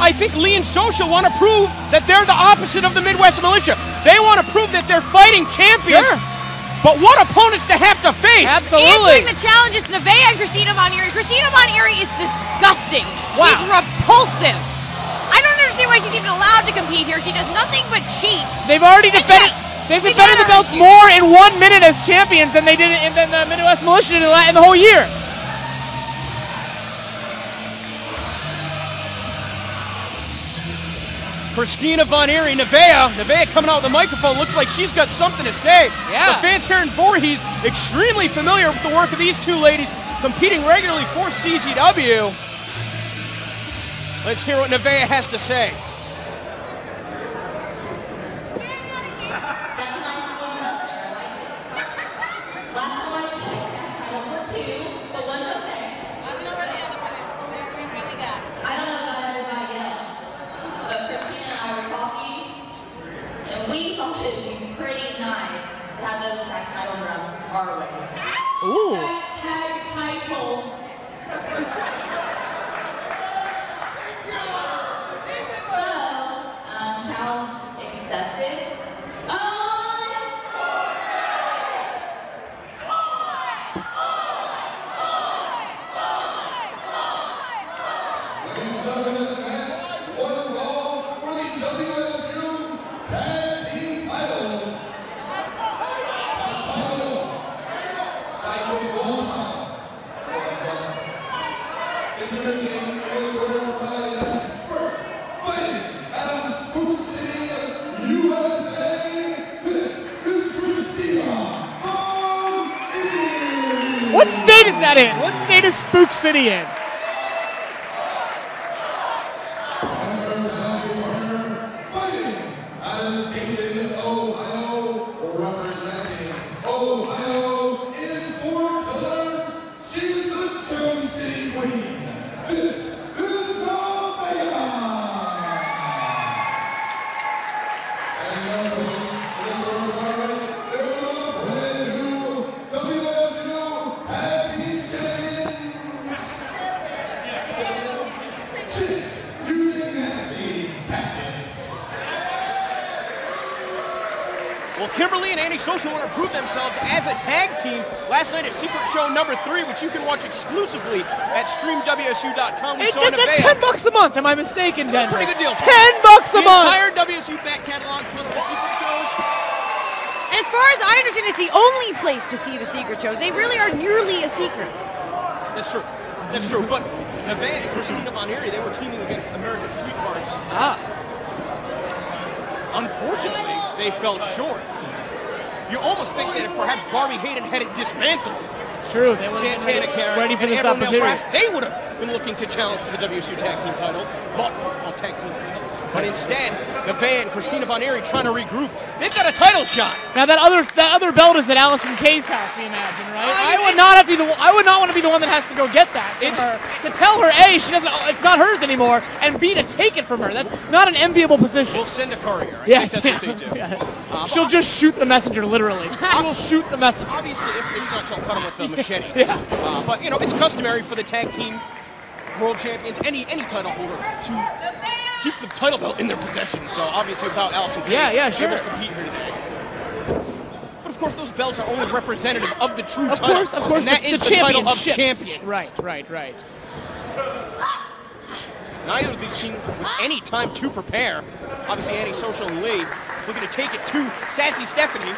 I think Lee and Social want to prove that they're the opposite of the Midwest Militia. They want to prove that they're fighting champions. Sure. But what opponents to have to face? Absolutely. Answering the challenge is nevaeh and Christina Von Eerie. Christina Von Eerie is disgusting. Wow. She's repulsive. I don't understand why she's even allowed to compete here. She does nothing but cheat. They've already defended. They've defended the belts more in 1 minute as champions than they did in the Midwest Militia in the whole year. Christina Von Eerie, nevaeh coming out with the microphone, looks like she's got something to say. Yeah. The fans here in Voorhees extremely familiar with the work of these two ladies competing regularly for CZW. Let's hear what nevaeh has to say. We thought it would be pretty nice to have those tag titles around our waist. Ooh. Tag title. So, challenge accepted. What state is that in? What state is Spook City in? Well, Kimberly and Annie Social want to prove themselves as a tag team last night at Secret Show number 3, which you can watch exclusively at streamwsu.com. It's $10 a month. Am I mistaken, That's Denver? a pretty good deal. $10 a month. The entire WSU back catalog plus the Secret shows. And as far as I understand, it's the only place to see the secret shows. They really are nearly a secret. That's true. That's true. But nevaeh and Christina Von Eerie, they were teaming against American Sweethearts. Unfortunately, they fell short. You almost think that if perhaps Barbie Hayden had it dismantled, it's true. They Santana Karen ready for and this Amber opportunity. Perhaps they would have been looking to challenge for the WSU tag team titles, but tag team titles. But instead, nevaeh and Christina Von Eerie trying to regroup. They've got a title shot. Now that other belt is at Allison Kay's house, we imagine, right? I would not want to be the one that has to go get that. To tell her, A, she doesn't. It's not hers anymore, and B, to take it from her. That's not an enviable position. We'll send a courier. I Yes, think that's what they do. Yeah. She'll just shoot the messenger, literally. She will shoot the messenger. Obviously, if not, she'll cut him with the machete. Yeah. But you know, it's customary for the tag team world champions, any title holder, to keep the title belt in their possession. So obviously, without Allison Kay, sure. able to compete here today. But of course, those belts are only representative of the true title. Of course, and that is the title of champion. Right. Neither of these teams with any time to prepare. Obviously, Annie Social and Lee looking to take it to Sassy Stephanie.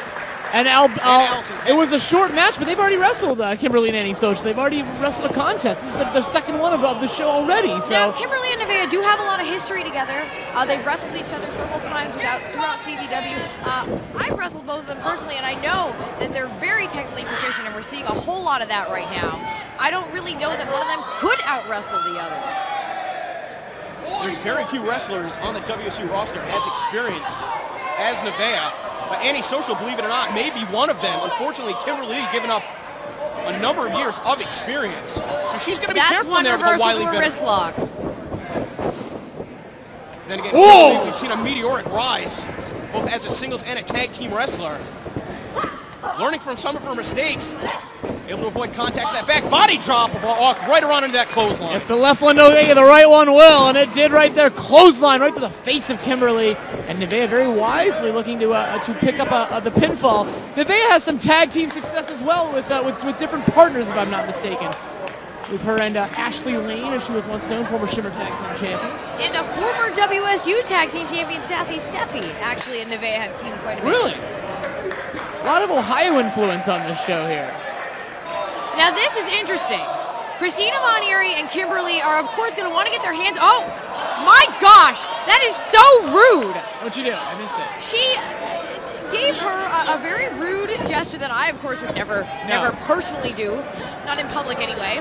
And Allison. It was a short match, but they've already wrestled Kimberly and Annie Social. They've already wrestled a contest. This is the second one of the show already. So now, Kimberly and nevaeh do have a lot of history together. They've wrestled each other several times throughout CZW. I've wrestled both of them personally, and I know that they're very technically proficient, and we're seeing a whole lot of that right now. I don't really know that one of them could out-wrestle the other. There's very few wrestlers on the WSU roster as experienced as nevaeh. But Annie Social, believe it or not, may be one of them. Unfortunately, Kimberly giving up a number of years of experience. So she's going to be careful in there with a wily wrist lock. Then again, Kimberly, we've seen a meteoric rise, both as a singles and a tag team wrestler. Learning from some of her mistakes. Able to avoid contact with that back body drop, walk right around into that clothesline. If the left one don't hit you, the right one will, and it did right there. Clothesline right to the face of Kimberly, and Nevaeh very wisely looking to pick up the pinfall. Nevaeh has some tag team success as well with different partners, if I'm not mistaken. With her and Ashley Lane, as she was once known, former Shimmer Tag Team champions. And a former WSU Tag Team champion, Sassy Steffi, actually, and Nevaeh have teamed quite a bit. Really? A lot of Ohio influence on this show here. Now this is interesting. Christina Von Eerie and Kimberly are of course going to want to get their hands. Oh my gosh, that is so rude. What'd you do? I missed it. She gave her a very rude gesture that I of course would never personally do, not in public anyway.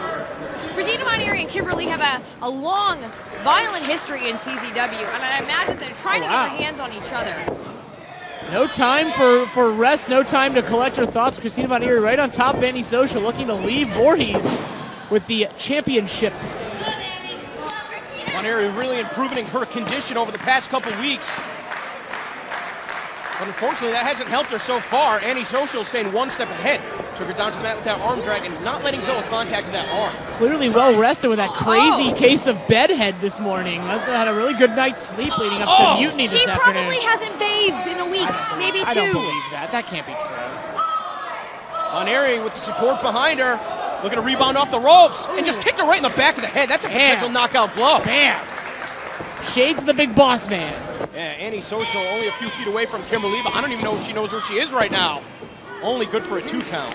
Christina Von Eerie and Kimberly have a long, violent history in CZW, and I imagine they're trying to get their hands on each other. No time for rest, no time to collect her thoughts. Christina Von Eerie right on top of Antisocial, looking to leave Voorhees with the championships. Von Eerie really improving her condition over the past couple weeks. But unfortunately, that hasn't helped her so far. Antisocial staying one step ahead. Took her down to the mat with that arm drag and not letting go of contact with that arm. Clearly well rested with that crazy case of bedhead this morning. Must have had a really good night's sleep leading up to Mutiny this afternoon. She probably hasn't bathed in a week, maybe 2. I don't believe that. That can't be true. Von Eerie with the support behind her, looking to rebound off the ropes, and just kicked her right in the back of the head. That's a potential knockout blow. Bam! Shades the big boss man. Yeah, Antisocial only a few feet away from Kimberly, but I don't even know if she knows where she is right now. Only good for a 2 count.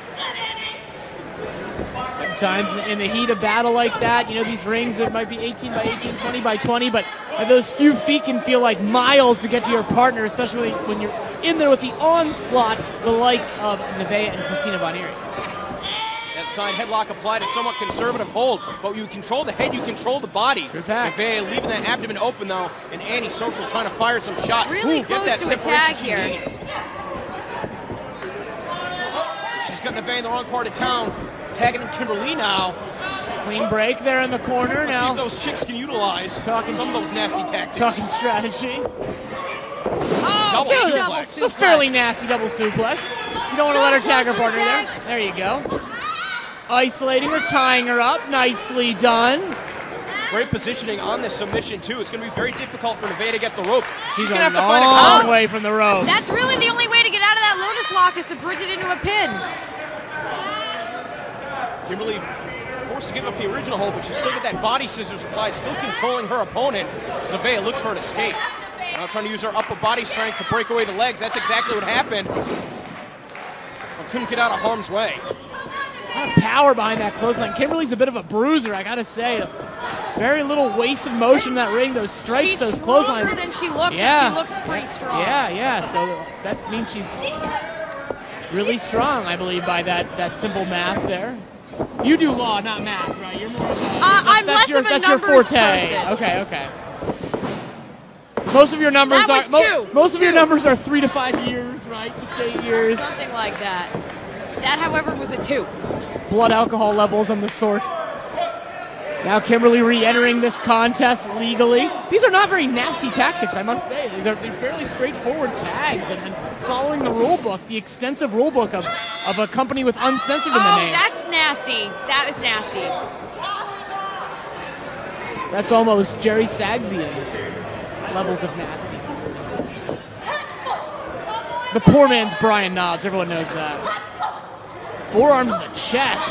Sometimes in the heat of battle like that, you know, these rings that might be 18 by 18, 20 by 20, but those few feet can feel like miles to get to your partner, especially when you're in there with the onslaught, the likes of Nevaeh and Christina Von Eerie. That side headlock applied a somewhat conservative hold, but you control the head, you control the body. True fact. Nevaeh leaving that abdomen open though, and Antisocial trying to fire some shots. Really close get that to a tag here. She's got Nevaeh in the wrong part of town. Tagging in Kimberly now. Clean break there in the corner. Let's now see if those chicks can utilize some of those nasty tactics. Talking strategy. Double suplex. It's a fairly nasty double suplex. You don't want to let her tag her partner there. There you go. Isolating her, tying her up. Nicely done. Great positioning on this submission too. It's going to be very difficult for Nevaeh to get the ropes. She's going to have to find a long way from the ropes. That's really the only way to get out of that Lotus Lock is to bridge it into a pin. Kimberly forced to give up the original hold, but she's still got that body scissors applied, still controlling her opponent. So Nevaeh looks for an escape. Now trying to use her upper body strength to break away the legs. That's exactly what happened. But couldn't get out of harm's way. A lot of power behind that clothesline. Kimberly's a bit of a bruiser, I gotta say. Very little wasted motion in that ring. Those strikes, those clotheslines. She's stronger than she looks, and she looks pretty strong. Yeah. So that means she's really strong, I believe, by that simple math there. You do law, not math, right? You're more of a... I'm less of a numbers person. Okay. Most of your numbers your numbers are 3 to 5 years, right? 6 to 8 years. Something like that. That, however, was a 2. Blood alcohol levels on the sort. Now Kimberly re-entering this contest legally. These are not very nasty tactics, I must say. They're fairly straightforward tags and following the rule book, the extensive rule book of a company with uncensored in the name. Oh, that's nasty. That is nasty. That's almost Jerry Sagsian levels of nasty. The poor man's Brian Knobs, everyone knows that. Forearms in the chest,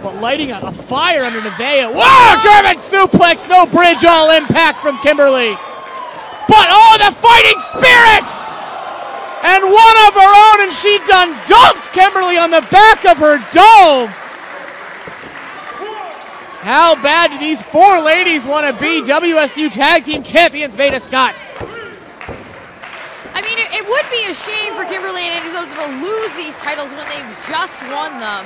but lighting a fire under Nevaeh. Whoa, German suplex, no bridge, all impact from Kimberly. But oh, the fighting spirit! And one of her own, and she done dunked Kimberly on the back of her dome. How bad do these 4 ladies want to be WSU Tag Team Champions, Veda Scott? I mean, it would be a shame for Kimberly and Antisocial to lose these titles when they've just won them.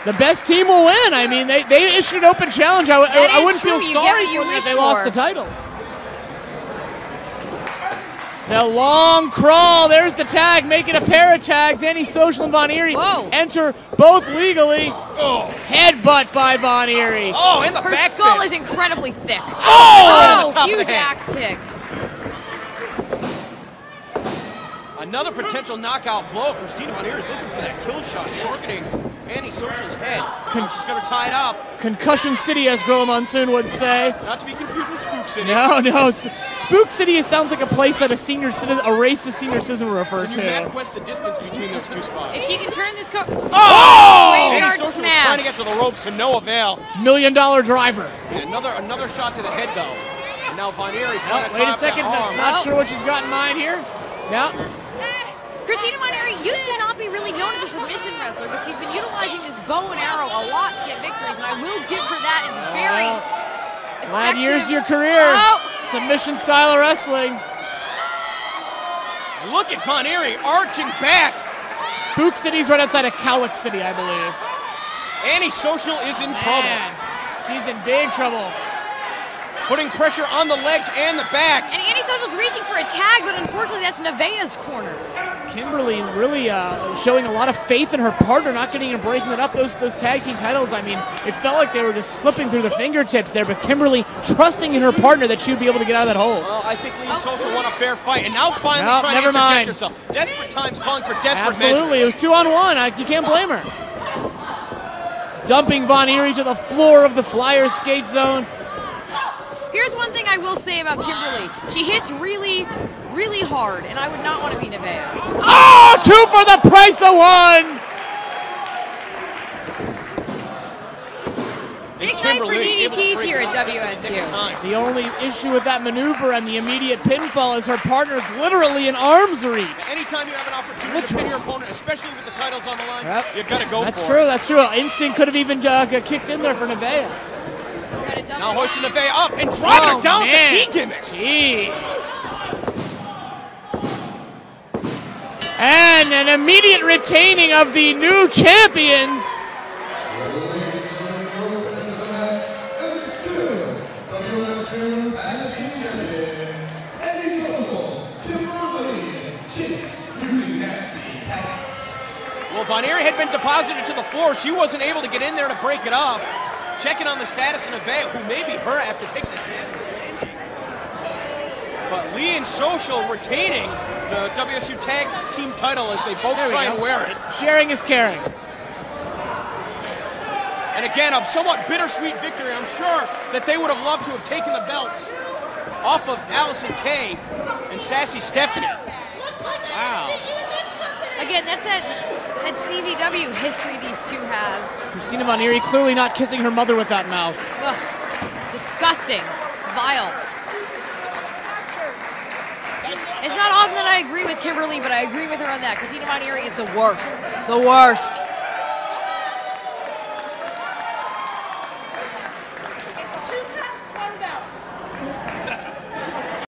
The best team will win. I mean, they issued an open challenge. I wouldn't feel sorry for them if they lost the titles. The long crawl. There's the tag, making a pair of tags. Antisocial and Von Eerie enter both legally. Oh. Headbutt by Von Eerie. Oh, and the Her back skull fist. is incredibly thick. Oh, huge axe kick. Another potential knockout blow. Christina Von Eerie is looking for that kill shot, targeting Annie Social's head. She's got her tied up. Concussion City, as Gorilla Monsoon would say. Not to be confused with Spook City. No. Spook City sounds like a place that a racist senior citizen would refer You to. MapQuest the distance between those two spots. If she can turn this car. Oh! Annie Graveyard Social was smash. trying to get to the ropes to no avail. $1 million driver. Yeah, another shot to the head, though. And now Von Eerie trying to Wait tie a up that second. arm. Not sure what she's got in mind here. No. Christina Von Eerie used to not be really known as a submission wrestler, but she's been utilizing this bow and arrow a lot to get victories, and I will give her that. It's very Glad effective. years your career. Oh. Submission style of wrestling. Look at Von Eerie arching back. Spook City's right outside of Cowlick City, I believe. Annie Social is in trouble. Man, she's in big trouble. Putting pressure on the legs and the back. And Annie Social's reaching for a tag, but unfortunately that's Nevaeh's corner. Kimberly really showing a lot of faith in her partner, not getting and breaking it up. Those tag team titles, I mean, it felt like they were just slipping through the fingertips there, but Kimberly trusting in her partner that she would be able to get out of that hole. Well, I think Lee and Social won a fair fight, and now finally Nope, trying never to interject mind. herself. Desperate times calling for desperate Absolutely, measures. it was 2-on-1. You can't blame her. Dumping Von Eerie to the floor of the Flyers skate zone. Here's one thing I will say about Kimberly. She hits really, really hard, and I would not want to be Nevaeh. Oh, 2 for the price of 1. Big night for DDTs here at WSU. The only issue with that maneuver and the immediate pinfall is her partner's literally in arm's reach. Anytime you have an opportunity to pin your opponent, especially with the titles on the line, Yep. you got to go That's for true, it. that's true. Instinct could have even kicked in there for Nevaeh. Now hoisting Nevaeh up and driving her down man. with the T gimmick. Jeez. And an immediate retaining of the new champions. Well, Von Eerie had been deposited to the floor. She wasn't able to get in there to break it up. Checking on the status of Nevaeh, who may be hurt after taking the chance with an injury. But Lee and Social retaining the WSU Tag Team title as they both try and wear it. Sharing is caring. And again, a somewhat bittersweet victory. I'm sure that they would have loved to have taken the belts off of Allison Kay and Sassy Stephanie. Wow. Again, that's that CZW history these two have. Christina Von Eerie clearly not kissing her mother with that mouth. Ugh. Disgusting. Vile. It's not often that I agree with Kimberly, but I agree with her on that. Christina Von Eerie is the worst. The worst.